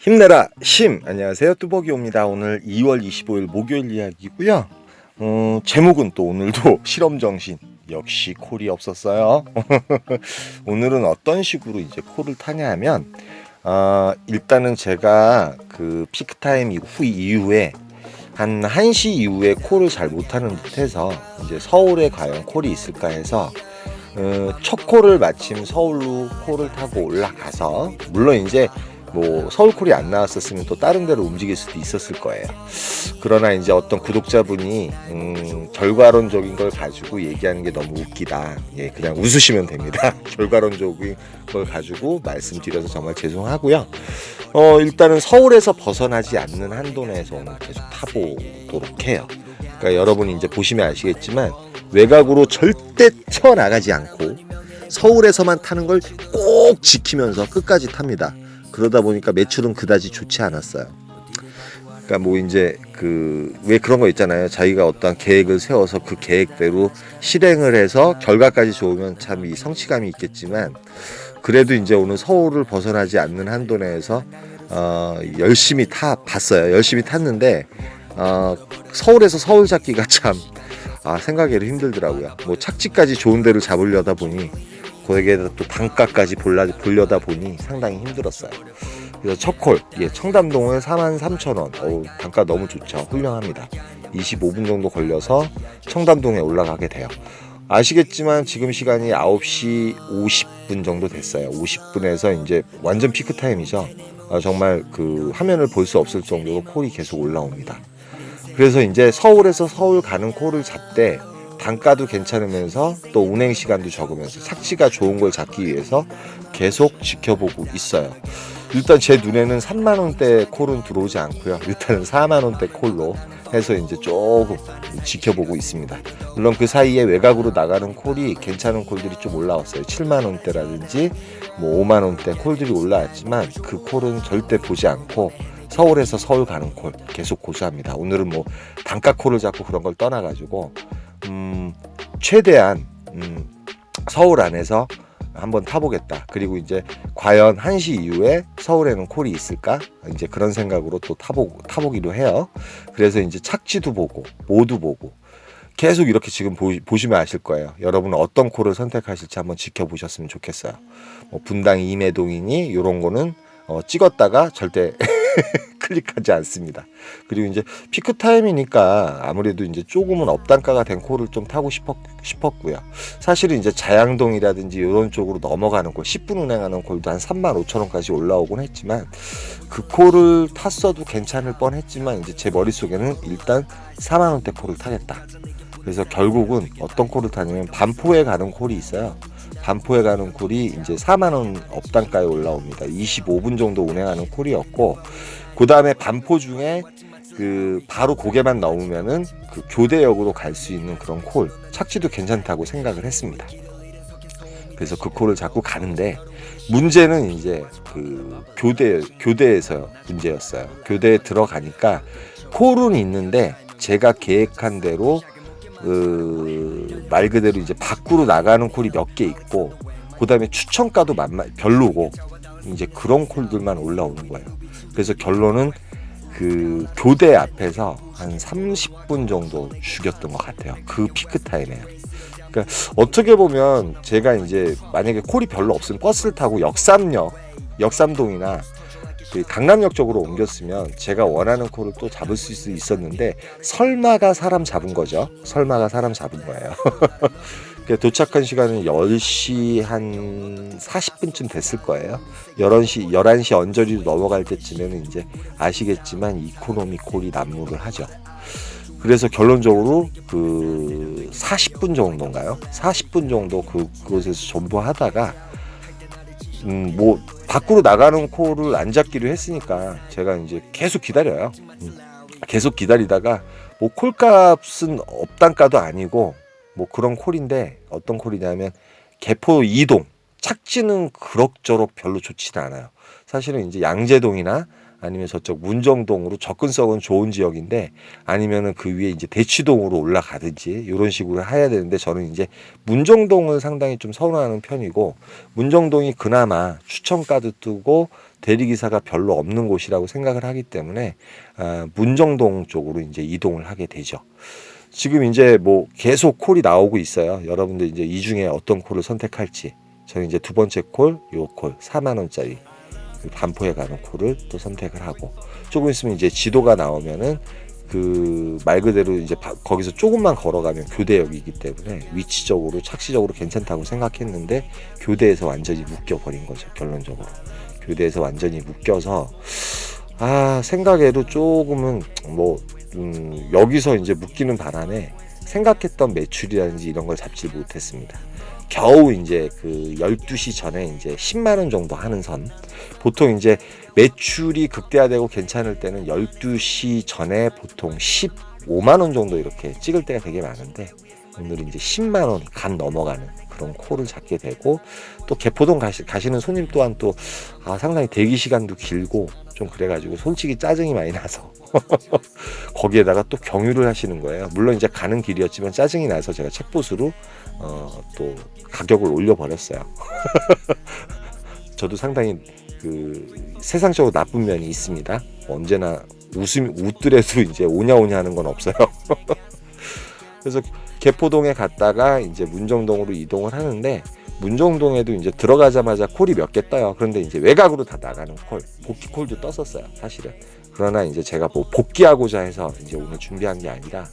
힘내라 심! 안녕하세요, 뚜벅이옵니다. 오늘 2월 25일 목요일 이야기고요. 제목은 또 오늘도 실험정신. 역시 콜이 없었어요. 오늘은 어떤 식으로 이제 콜을 타냐 하면, 일단은 제가 그 피크타임 이후에 한 1시 이후에 콜을 잘 못하는 듯해서 이제 서울에 과연 콜이 있을까 해서 첫 콜을 마침 서울로 콜을 타고 올라가서, 물론 이제 뭐 서울 콜이 안 나왔었으면 또 다른 데로 움직일 수도 있었을 거예요. 그러나 이제 어떤 구독자분이 결과론적인 걸 가지고 얘기하는 게 너무 웃기다. 예, 그냥 웃으시면 됩니다. 결과론적인 걸 가지고 말씀드려서 정말 죄송하고요. 일단은 서울에서 벗어나지 않는 한도 내에서 오늘 계속 타보도록 해요. 그러니까 여러분이 이제 보시면 아시겠지만 외곽으로 절대 튀어나가지 않고 서울에서만 타는 걸 꼭 지키면서 끝까지 탑니다. 그러다 보니까 매출은 그다지 좋지 않았어요. 그러니까 뭐 이제 왜 그런 거 있잖아요. 자기가 어떤 계획을 세워서 그 계획대로 실행을 해서 결과까지 좋으면 참 이 성취감이 있겠지만, 그래도 이제 오늘 서울을 벗어나지 않는 한도 내에서 열심히 봤어요. 열심히 탔는데 서울에서 서울 잡기가 참 생각해도 힘들더라고요. 뭐 착지까지 좋은 데를 잡으려다 보니, 거기에다 또 단가까지 보려다 보니 상당히 힘들었어요. 그래서 첫 콜, 청담동을 43,000원. 단가 너무 좋죠. 훌륭합니다. 25분 정도 걸려서 청담동에 올라가게 돼요. 아시겠지만 지금 시간이 9시 50분 정도 됐어요. 50분에서 이제 완전 피크 타임이죠. 정말 그 화면을 볼 수 없을 정도로 콜이 계속 올라옵니다. 그래서 이제 서울에서 서울 가는 콜을 잡되 단가도 괜찮으면서 또 운행 시간도 적으면서 착지가 좋은 걸 잡기 위해서 계속 지켜보고 있어요. 일단 제 눈에는 3만원대 콜은 들어오지 않고요. 일단은 4만원대 콜로 해서 이제 조금 지켜보고 있습니다. 물론 그 사이에 외곽으로 나가는 콜이 괜찮은 콜들이 좀 올라왔어요. 7만원대라든지 뭐 5만원대 콜들이 올라왔지만 그 콜은 절대 보지 않고 서울에서 서울 가는 콜 계속 고수합니다. 오늘은 뭐 단가 콜을 잡고 그런 걸 떠나가지고 최대한 서울 안에서 한번 타보겠다. 그리고 이제 과연 1시 이후에 서울에는 콜이 있을까? 이제 그런 생각으로 또 타보기로 해요. 그래서 이제 착지도 보고 모두 보고 계속 이렇게 지금 보시면 아실 거예요. 여러분은 어떤 콜을 선택하실지 한번 지켜보셨으면 좋겠어요. 뭐 분당 임해동이니 이런 거는 찍었다가 절대 클릭하지 않습니다. 그리고 이제 피크 타임이니까 아무래도 이제 조금은 업단가가 된 콜을 좀 타고 싶었고요. 사실은 이제 자양동이라든지 이런 쪽으로 넘어가는 콜, 10분 운행하는 콜도 한 35,000원까지 올라오곤 했지만, 그 콜을 탔어도 괜찮을 뻔했지만 이제 제 머릿속에는 일단 4만원대 콜을 타겠다. 그래서 결국은 어떤 콜을 타냐면 반포에 가는 콜이 있어요. 반포에 가는 콜이 이제 4만원 업단가에 올라옵니다. 25분 정도 운행하는 콜이었고, 그 다음에 반포 중에 바로 고개만 넘으면은 그 교대역으로 갈 수 있는 그런 콜, 착지도 괜찮다고 생각을 했습니다. 그래서 그 콜을 잡고 가는데, 문제는 이제 교대에서 문제였어요. 교대에 들어가니까 콜은 있는데 제가 계획한 대로 말 그대로 이제 밖으로 나가는 콜이 몇 개 있고, 그 다음에 추천가도 별로고, 이제 그런 콜들만 올라오는 거예요. 그래서 결론은 그 교대 앞에서 한 30분 정도 죽였던 것 같아요. 그 피크 타임에요. 그러니까 어떻게 보면 제가 이제 만약에 콜이 별로 없으면 버스를 타고 역삼동이나 그 강남역 쪽으로 옮겼으면 제가 원하는 콜을 또 잡을 수 있었는데, 설마가 사람 잡은 거죠. 설마가 사람 잡은 거예요. 도착한 시간은 10시 한 40분쯤 됐을 거예요. 11시 언저리로 넘어갈 때쯤에는 이제 아시겠지만 이코노미 콜이 난무를 하죠. 그래서 결론적으로 40분 정도인가요? 40분 정도 그곳에서 존버하다가 뭐 밖으로 나가는 콜을 안 잡기로 했으니까 제가 이제 계속 기다려요. 계속 기다리다가 뭐 콜값은 업단가도 아니고 뭐 그런 콜인데, 어떤 콜이냐면 개포 이동, 착지는 그럭저럭 별로 좋지는 않아요. 사실은 이제 양재동이나 아니면 저쪽 문정동으로 접근성은 좋은 지역인데, 아니면은 그 위에 이제 대치동으로 올라가든지 이런 식으로 해야 되는데, 저는 이제 문정동을 상당히 좀 선호하는 편이고, 문정동이 그나마 추천가도 뜨고 대리기사가 별로 없는 곳이라고 생각을 하기 때문에 문정동 쪽으로 이제 이동을 하게 되죠. 지금 이제 뭐 계속 콜이 나오고 있어요. 여러분들 이제 이 중에 어떤 콜을 선택할지. 저는 이제 두 번째 콜, 요 콜 4만 원짜리 반포에 가는 콜을 또 선택을 하고, 조금 있으면 이제 지도가 나오면은 그 말 그대로 이제 거기서 조금만 걸어가면 교대역이기 때문에 위치적으로 착시적으로 괜찮다고 생각했는데 교대에서 완전히 묶여버린 거죠. 결론적으로 교대에서 완전히 묶여서 생각에도 조금은 뭐 여기서 이제 묶이는 바람에 생각했던 매출이라든지 이런 걸 잡지 못했습니다. 겨우 이제 그 12시 전에 이제 10만 원 정도 하는 선. 보통 이제 매출이 극대화되고 괜찮을 때는 12시 전에 보통 15만 원 정도 이렇게 찍을 때가 되게 많은데, 오늘은 이제 10만 원 간 넘어가는 그런 콜을 잡게 되고, 또 개포동 가시는 손님 또한 또 상당히 대기 시간도 길고 좀 그래가지고 솔직히 짜증이 많이 나서 거기에다가 또 경유를 하시는 거예요. 물론 이제 가는 길이었지만 짜증이 나서 제가 책보수로 또 가격을 올려버렸어요. 저도 상당히 그 세상적으로 나쁜 면이 있습니다. 언제나 웃더라도 이제 오냐오냐 하는 건 없어요. 그래서 개포동에 갔다가 이제 문정동으로 이동을 하는데, 문정동에도 이제 들어가자마자 콜이 몇 개 떠요. 그런데 이제 외곽으로 다 나가는 콜, 복귀 콜도 떴었어요, 사실은. 그러나 이제 제가 뭐 복귀하고자 해서 이제 오늘 준비한 게 아니라,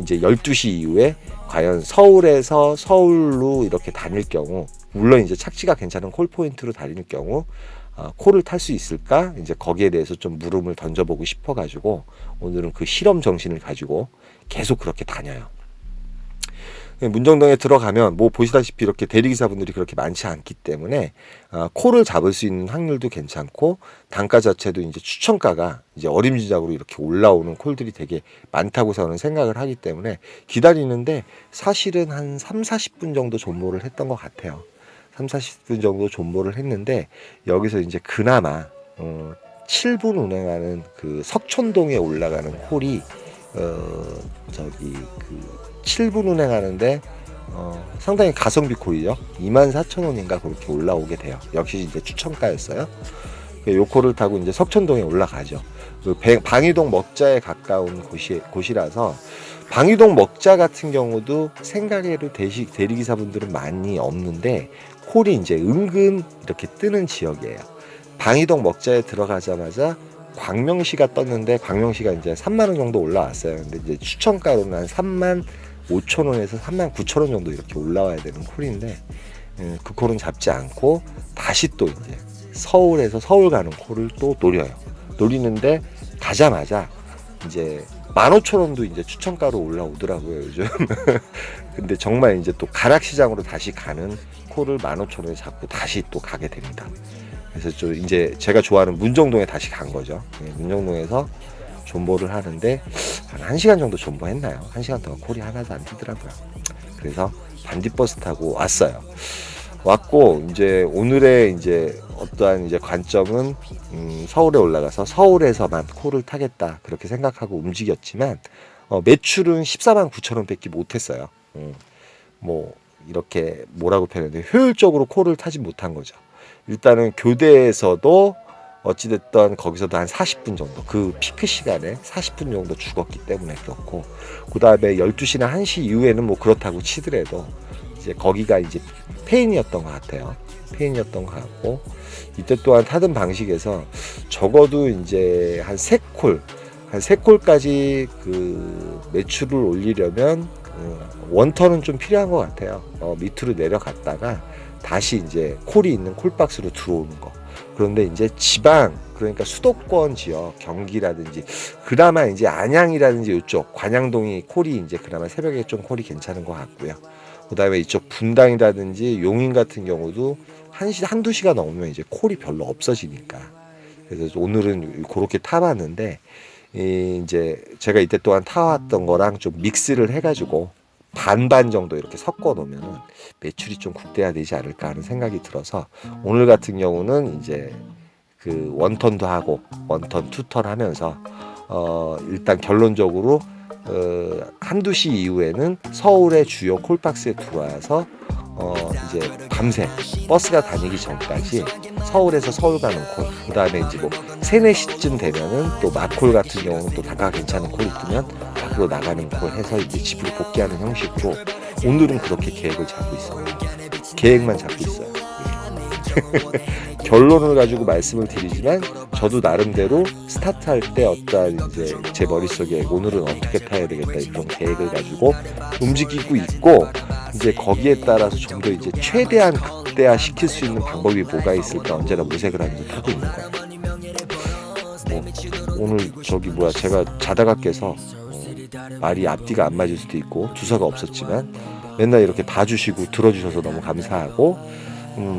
이제 12시 이후에 과연 서울에서 서울로 이렇게 다닐 경우, 물론 이제 착지가 괜찮은 콜 포인트로 다닐 경우 콜을 탈 수 있을까? 이제 거기에 대해서 좀 물음을 던져보고 싶어가지고 오늘은 그 실험 정신을 가지고 계속 그렇게 다녀요. 문정동에 들어가면 뭐 보시다시피 이렇게 대리기사분들이 그렇게 많지 않기 때문에 콜을 잡을 수 있는 확률도 괜찮고, 단가 자체도 이제 추천가가 이제 어림지작으로 이렇게 올라오는 콜들이 되게 많다고 저는 생각을 하기 때문에 기다리는데, 사실은 한 3-40분 정도 존버를 했던 것 같아요. 3-40분 정도 존버를 했는데, 여기서 이제 그나마 7분 운행하는 그 석촌동에 올라가는 콜이 저기 그 7분 운행하는데 상당히 가성비 콜이죠. 24,000원인가 그렇게 올라오게 돼요. 역시 이제 추천가였어요. 요 콜을 타고 이제 석촌동에 올라가죠. 그 방이동 먹자에 가까운 곳이라서, 방이동 먹자 같은 경우도 생각외로 대리기사분들은 많이 없는데 콜이 이제 은근 이렇게 뜨는 지역이에요. 방이동 먹자에 들어가자마자 광명시가 떴는데, 광명시가 이제 3만 원 정도 올라왔어요. 근데 이제 추천가로는 한 3만 5천 원에서 3만 9천 원 정도 이렇게 올라와야 되는 콜인데, 그 콜은 잡지 않고 다시 또 이제 서울에서 서울 가는 콜을 또 노리는데 가자마자 이제 15,000원도 이제 추천가로 올라오더라고요, 요즘. 근데 정말 이제 또 가락시장으로 다시 가는 콜을 15,000원에 잡고 다시 또 가게 됩니다. 그래서 좀 이제 제가 좋아하는 문정동에 다시 간 거죠. 문정동에서 존버를 하는데 한 1시간 정도 존버했나요? 1시간 동안 콜이 하나도 안 뜨더라고요. 그래서 반딧버스 타고 왔어요. 왔고 이제 오늘의 이제 어떠한 이제 관점은 서울에 올라가서 서울에서만 콜을 타겠다 그렇게 생각하고 움직였지만 매출은 14만 9천 원밖에 못했어요. 뭐 이렇게 뭐라고 표현해야 돼? 효율적으로 콜을 타지 못한 거죠. 일단은 교대에서도 어찌됐든 거기서도 한 40분 정도, 그 피크 시간에 40분 정도 죽었기 때문에 그렇고, 그 다음에 12시나 1시 이후에는 뭐 그렇다고 치더라도 이제 거기가 이제 페인이었던 것 같아요. 페인이었던 것 같고, 이때 또한 타던 방식에서 적어도 이제 한 3콜까지 그 매출을 올리려면 원턴은 좀 필요한 것 같아요. 밑으로 내려갔다가 다시 이제 콜이 있는 콜박스로 들어오는 거. 그런데 이제 지방, 그러니까 수도권 지역, 경기라든지, 그나마 이제 안양이라든지 이쪽 관양동이 콜이 이제 그나마 새벽에 좀 콜이 괜찮은 것 같고요. 그 다음에 이쪽 분당이라든지 용인 같은 경우도 한두 시간 넘으면 이제 콜이 별로 없어지니까. 그래서 오늘은 그렇게 타봤는데, 이제 제가 이때 또한 타왔던 거랑 좀 믹스를 해가지고 반반 정도 이렇게 섞어 놓으면 매출이 좀 극대화되지 않을까 하는 생각이 들어서, 오늘 같은 경우는 이제 그 원턴도 하고 원턴 투턴 하면서 일단 결론적으로 한두 시 이후에는 서울의 주요 콜박스에 들어와서 이제 밤새 버스가 다니기 전까지 서울에서 서울 가는 콜, 그 다음에 이제 뭐 3, 4시쯤 되면은 또 마콜 같은 경우는 또 다가 괜찮은 콜이 뜨면 밖으로 나가는 콜 해서 이제 집으로 복귀하는 형식으로 오늘은 그렇게 계획을 잡고 있어요. 계획만 잡고 있어요. 결론을 가지고 말씀을 드리지만 저도 나름대로 스타트할 때 어떤 이제 제 머릿속에 오늘은 어떻게 타야 되겠다 이런 계획을 가지고 움직이고 있고, 이제 거기에 따라서 좀 더 이제 최대한 극대화 시킬 수 있는 방법이 뭐가 있을까 언제나 모색을 하면서 타고 있는 거예요. 오늘 제가 자다가 깨서 말이 앞뒤가 안 맞을 수도 있고 주서가 없었지만 맨날 이렇게 봐주시고 들어주셔서 너무 감사하고,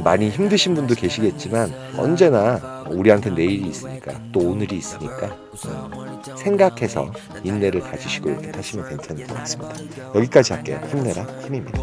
많이 힘드신 분도 계시겠지만 언제나 우리한테 내일이 있으니까 또 오늘이 있으니까 생각해서 인내를 가지시고 이렇게 타시면 괜찮을 것 같습니다. 여기까지 할게요. 힘내라 힘입니다.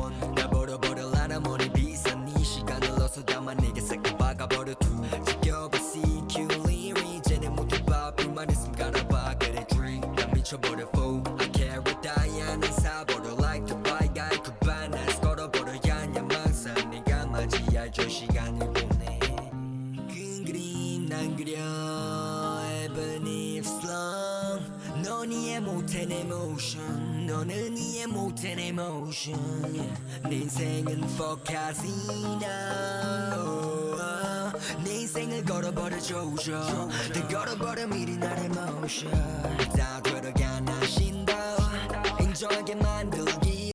너는 이해 못한 emotion. 내 인생은 for casino. 내 인생을 걸어버려 조져. 다 걸어버려 미리 나의 motion. 다 들어가 나 신도 인정하게 만들어.